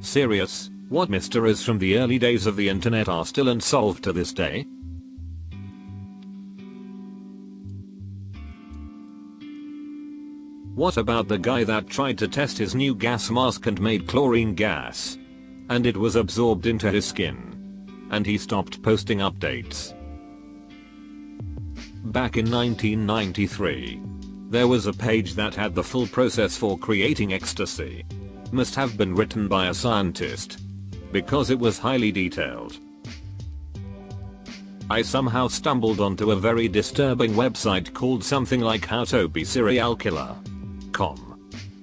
Serious, what mysteries from the early days of the internet are still unsolved to this day? What about the guy that tried to test his new gas mask and made chlorine gas? And it was absorbed into his skin. And he stopped posting updates. Back in 1993, there was a page that had the full process for creating ecstasy. Must have been written by a scientist. Because it was highly detailed. I somehow stumbled onto a very disturbing website called something like How to Be Serial Killer.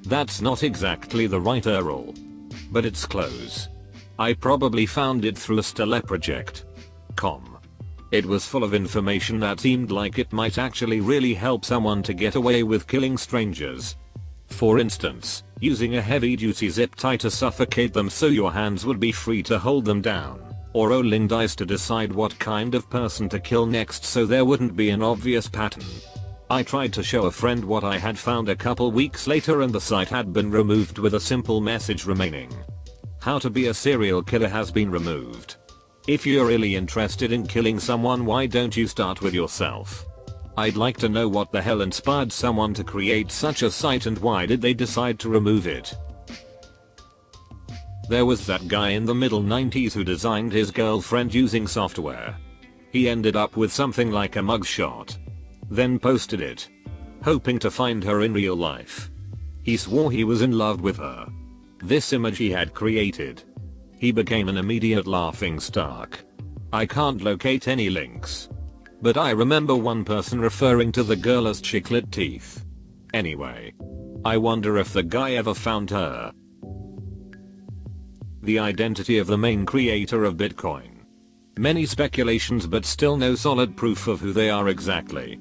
That's not exactly the right URL. But it's close. I probably found it through a stellar project. It was full of information that seemed like it might actually really help someone to get away with killing strangers. For instance, using a heavy-duty zip tie to suffocate them so your hands would be free to hold them down, or rolling dice to decide what kind of person to kill next so there wouldn't be an obvious pattern. I tried to show a friend what I had found a couple weeks later and the site had been removed with a simple message remaining. How to be a serial killer has been removed. If you're really interested in killing someone, why don't you start with yourself? I'd like to know what the hell inspired someone to create such a site and why did they decide to remove it. There was that guy in the middle 90s who designed his girlfriend using software. He ended up with something like a mugshot. Then posted it. Hoping to find her in real life. He swore he was in love with her. This image he had created. He became an immediate laughingstock. I can't locate any links. But I remember one person referring to the girl as chiclet teeth. Anyway. I wonder if the guy ever found her. The identity of the main creator of Bitcoin. Many speculations but still no solid proof of who they are exactly.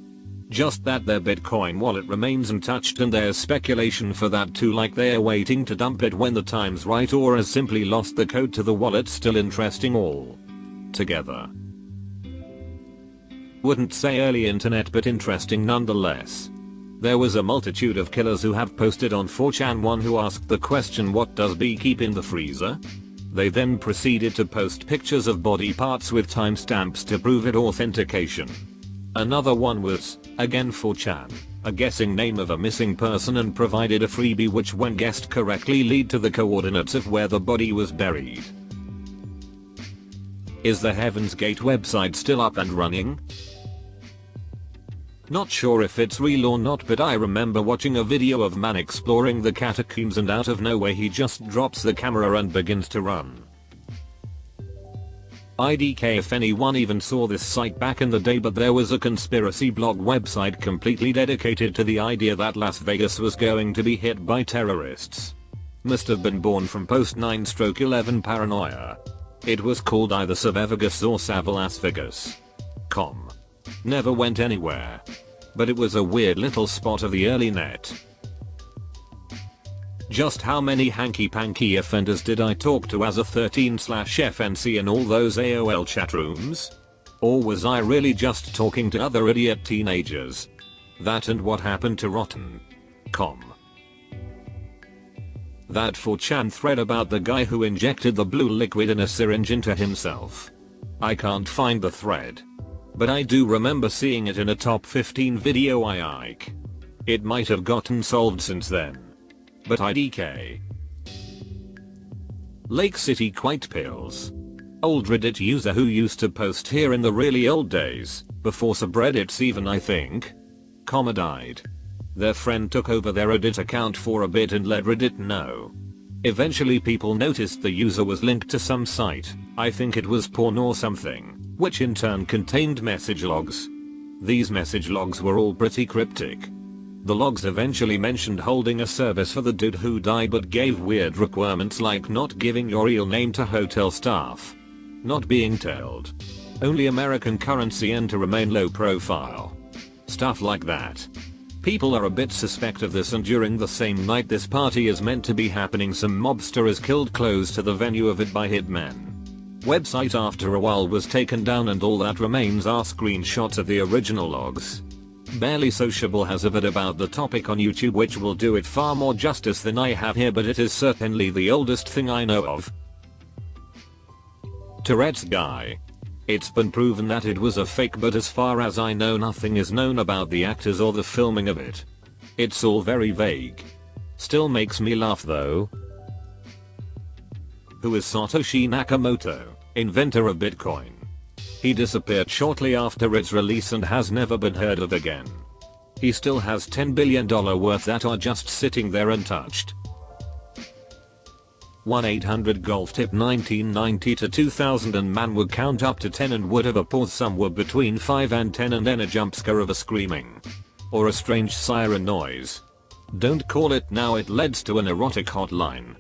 Just that their Bitcoin wallet remains untouched and there's speculation for that too, like they're waiting to dump it when the time's right or has simply lost the code to the wallet. Still interesting all together. Wouldn't say early internet but interesting nonetheless. There was a multitude of killers who have posted on 4chan. One who asked the question, what does B keep in the freezer? They then proceeded to post pictures of body parts with timestamps to prove it authentication. Another one was, again 4chan, a guessing name of a missing person and provided a freebie which when guessed correctly lead to the coordinates of where the body was buried. Is the Heaven's Gate website still up and running? Not sure if it's real or not, but I remember watching a video of man exploring the catacombs and out of nowhere he just drops the camera and begins to run. IDK if anyone even saw this site back in the day, but there was a conspiracy blog website completely dedicated to the idea that Las Vegas was going to be hit by terrorists. Must have been born from post 9/11 paranoia. It was called either Savegas or Savalasvegas. Never went anywhere. But it was a weird little spot of the early net. Just how many hanky-panky offenders did I talk to as a 13/FNC in all those AOL chat rooms? Or was I really just talking to other idiot teenagers? That and what happened to Rotten. That 4chan thread about the guy who injected the blue liquid in a syringe into himself. I can't find the thread. But I do remember seeing it in a top 15 video I like. It might have gotten solved since then. But IDK. Lake City Quite Pills. Old Reddit user who used to post here in the really old days, before subreddits even I think. Died. Their friend took over their Reddit account for a bit and let Reddit know. Eventually people noticed the user was linked to some site, I think it was porn or something, which in turn contained message logs. These message logs were all pretty cryptic. The logs eventually mentioned holding a service for the dude who died but gave weird requirements like not giving your real name to hotel staff. Not being told. Only American currency and to remain low profile. Stuff like that. People are a bit suspect of this, and during the same night this party is meant to be happening, some mobster is killed close to the venue of it by hitmen. Website after a while was taken down and all that remains are screenshots of the original logs. Barely sociable has a vid about the topic on YouTube which will do it far more justice than I have here, but it is certainly the oldest thing I know of. Tourette's guy. It's been proven that it was a fake, but as far as I know nothing is known about the actors or the filming of it. It's all very vague. Still makes me laugh though. Who is Satoshi Nakamoto, inventor of Bitcoin? He disappeared shortly after its release and has never been heard of again. He still has $10 billion worth that are just sitting there untouched. 1-800-GOLF tip 1990 to 2000 and man would count up to 10 and would have a pause somewhere between 5 and 10 and then a jump scare of a screaming. Or a strange siren noise. Don't call it now, it leads to an erotic hotline.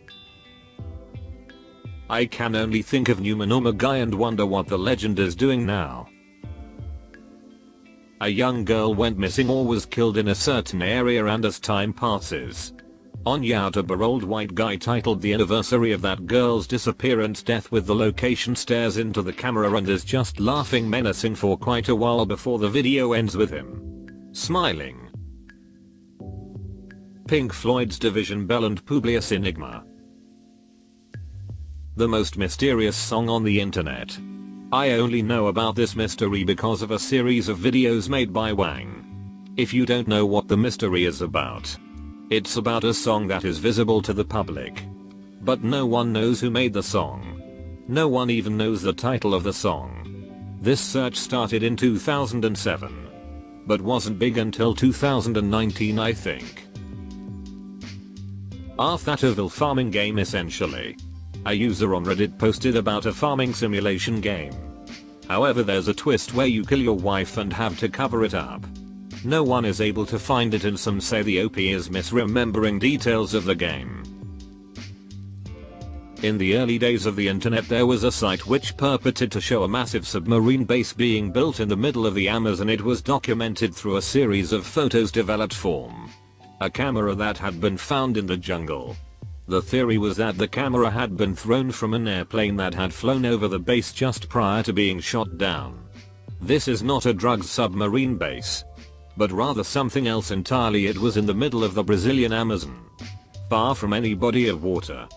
I can only think of Numenoma guy and wonder what the legend is doing now. A young girl went missing or was killed in a certain area, and as time passes, on YouTuber old white guy titled the anniversary of that girl's disappearance death with the location stares into the camera and is just laughing menacing for quite a while before the video ends with him smiling. Pink Floyd's Division Bell and Publius Enigma. The most mysterious song on the internet. I only know about this mystery because of a series of videos made by Wang. If you don't know what the mystery is about, it's about a song that is visible to the public, but no one knows who made the song. No one even knows the title of the song. This search started in 2007, but wasn't big until 2019 I think. Arthaville farming game essentially. A user on Reddit posted about a farming simulation game. However, there's a twist where you kill your wife and have to cover it up. No one is able to find it and some say the OP is misremembering details of the game. In the early days of the internet there was a site which purported to show a massive submarine base being built in the middle of the Amazon. It was documented through a series of photos developed from a camera that had been found in the jungle. The theory was that the camera had been thrown from an airplane that had flown over the base just prior to being shot down. This is not a drugs submarine base, but rather something else entirely. It was in the middle of the Brazilian Amazon, far from any body of water,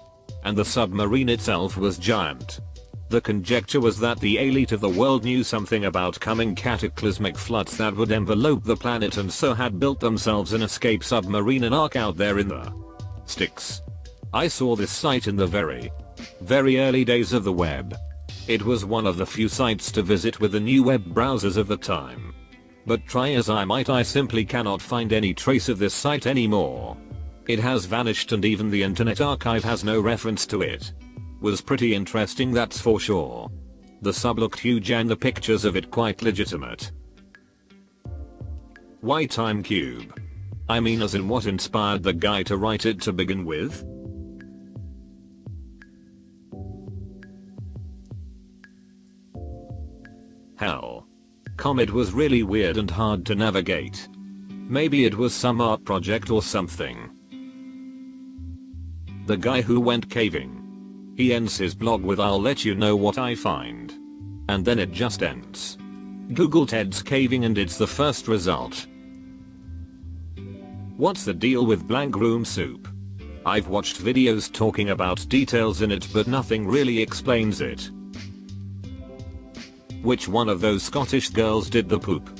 and the submarine itself was giant. The conjecture was that the elite of the world knew something about coming cataclysmic floods that would envelope the planet and so had built themselves an escape submarine and ark out there in the sticks. I saw this site in the very early days of the web. It was one of the few sites to visit with the new web browsers of the time. But try as I might, I simply cannot find any trace of this site anymore. It has vanished and even the Internet Archive has no reference to it. Was pretty interesting, that's for sure. The sub looked huge and the pictures of it quite legitimate. Why Time Cube? I mean, as in what inspired the guy to write it to begin with? Hell. Comet was really weird and hard to navigate. Maybe it was some art project or something. The guy who went caving. He ends his blog with "I'll let you know what I find." And then it just ends. Google Ted's caving and it's the first result. What's the deal with blank room soup? I've watched videos talking about details in it but nothing really explains it. Which one of those Scottish girls did the poop?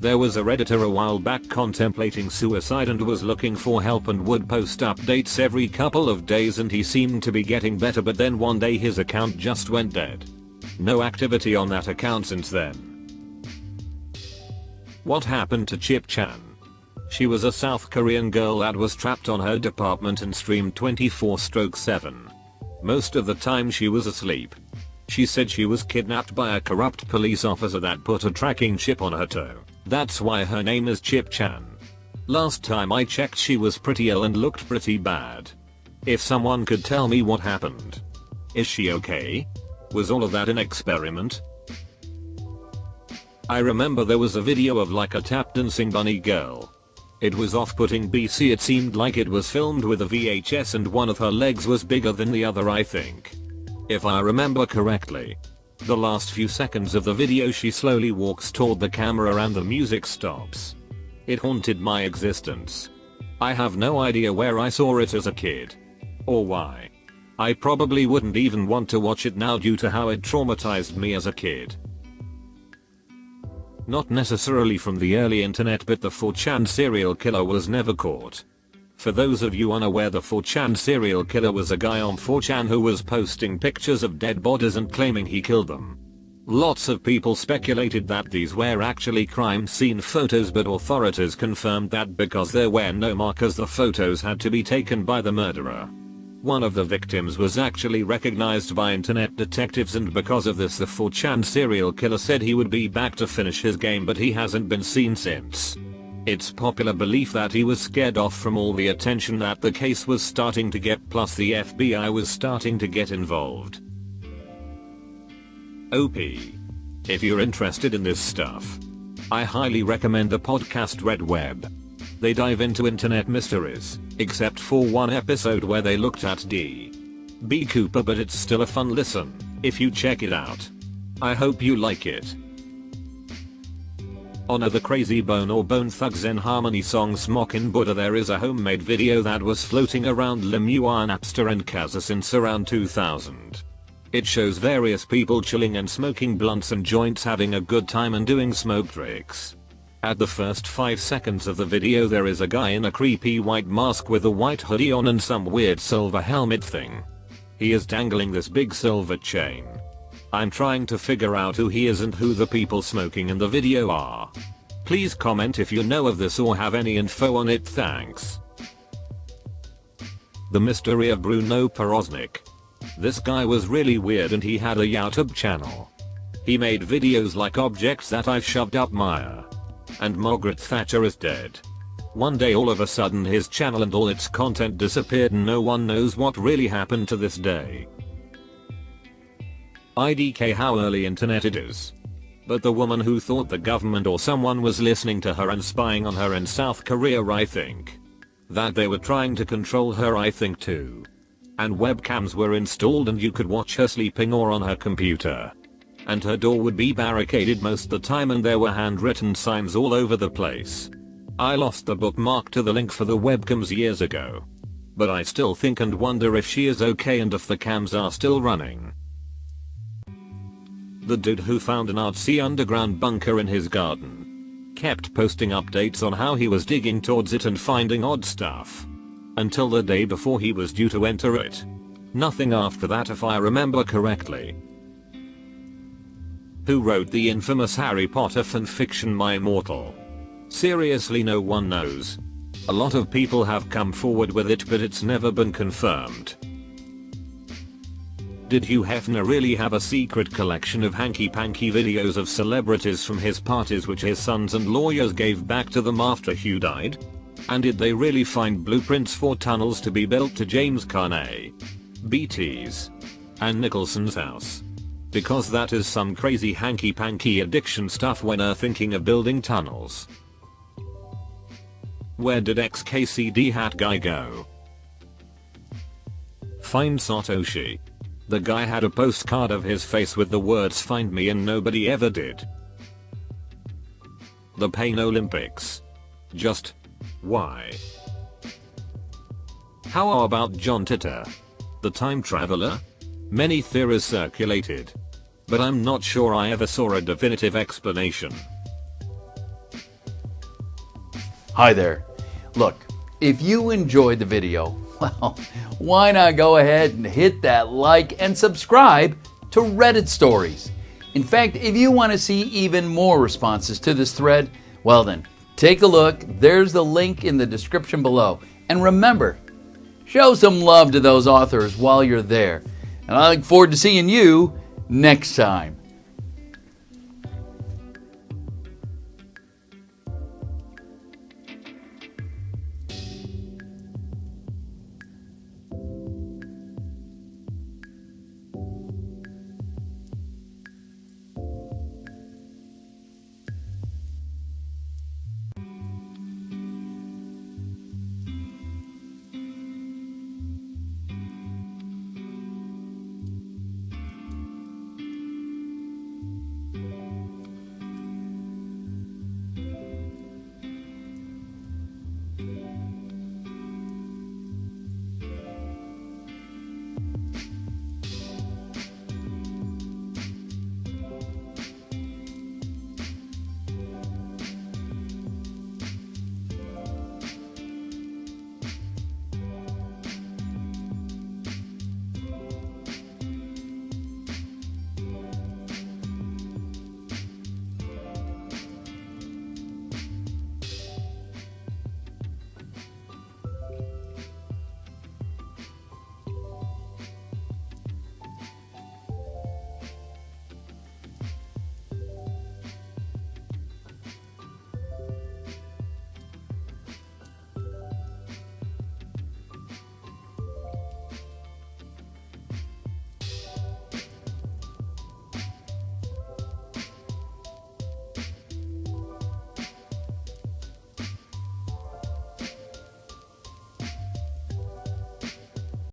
There was a Redditor a while back contemplating suicide and was looking for help and would post updates every couple of days and he seemed to be getting better, but then one day his account just went dead. No activity on that account since then. What happened to Chip Chan? She was a South Korean girl that was trapped on her apartment and streamed 24/7. Most of the time she was asleep. She said she was kidnapped by a corrupt police officer that put a tracking chip on her toe. That's why her name is Chip Chan. Last time I checked she was pretty ill and looked pretty bad. If someone could tell me what happened. Is she okay? Was all of that an experiment? I remember there was a video of like a tap dancing bunny girl. It was off-putting BC. It seemed like it was filmed with a VHS and one of her legs was bigger than the other, I think. If I remember correctly. The last few seconds of the video she slowly walks toward the camera and the music stops. It haunted my existence. I have no idea where I saw it as a kid. Or why. I probably wouldn't even want to watch it now due to how it traumatized me as a kid. Not necessarily from the early internet, but the 4chan serial killer was never caught. For those of you unaware, the 4chan serial killer was a guy on 4chan who was posting pictures of dead bodies and claiming he killed them. Lots of people speculated that these were actually crime scene photos, but authorities confirmed that because there were no markers, the photos had to be taken by the murderer. One of the victims was actually recognized by internet detectives, and because of this the 4chan serial killer said he would be back to finish his game, but he hasn't been seen since. It's popular belief that he was scared off from all the attention that the case was starting to get, plus the FBI was starting to get involved. OP. If you're interested in this stuff, I highly recommend the podcast Red Web. They dive into internet mysteries, except for one episode where they looked at D.B. Cooper, but it's still a fun listen if you check it out. I hope you like it. On the Crazy Bone or Bone Thugs and Harmony song Smockin' Buddha, there is a homemade video that was floating around Lemua, Napster and Kazaa since around 2000. It shows various people chilling and smoking blunts and joints, having a good time and doing smoke tricks. At the first 5 seconds of the video there is a guy in a creepy white mask with a white hoodie on and some weird silver helmet thing. He is dangling this big silver chain. I'm trying to figure out who he is and who the people smoking in the video are. Please comment if you know of this or have any info on it, thanks. The mystery of Bruno Peroznik. This guy was really weird and he had a YouTube channel. He made videos like objects that I've shoved up my and Margaret Thatcher is dead. One day all of a sudden his channel and all its content disappeared and no one knows what really happened to this day. IDK how early internet it is. But the woman who thought the government or someone was listening to her and spying on her in South Korea, I think. That they were trying to control her, I think too. And webcams were installed and you could watch her sleeping or on her computer. And her door would be barricaded most of the time and there were handwritten signs all over the place. I lost the bookmark to the link for the webcams years ago. But I still think and wonder if she is okay and if the cams are still running. The dude who found an artsy underground bunker in his garden kept posting updates on how he was digging towards it and finding odd stuff. Until the day before he was due to enter it. Nothing after that if I remember correctly. Who wrote the infamous Harry Potter fanfiction My Immortal? Seriously, no one knows. A lot of people have come forward with it but it's never been confirmed. Did Hugh Hefner really have a secret collection of hanky-panky videos of celebrities from his parties which his sons and lawyers gave back to them after Hugh died? And did they really find blueprints for tunnels to be built to James Carney, BT's, and Nicholson's house? Because that is some crazy hanky-panky addiction stuff when thinking of building tunnels. Where did XKCD hat guy go? Find Satoshi. The guy had a postcard of his face with the words "Find me" and nobody ever did. The Pain Olympics. Just why? How about John Titor? The time traveler? Many theories circulated. But I'm not sure I ever saw a definitive explanation. Hi there. Look, if you enjoyed the video, well, why not go ahead and hit that like and subscribe to Reddit Stories. In fact, if you want to see even more responses to this thread, well then, take a look. There's the link in the description below. And remember, show some love to those authors while you're there. And I look forward to seeing you next time.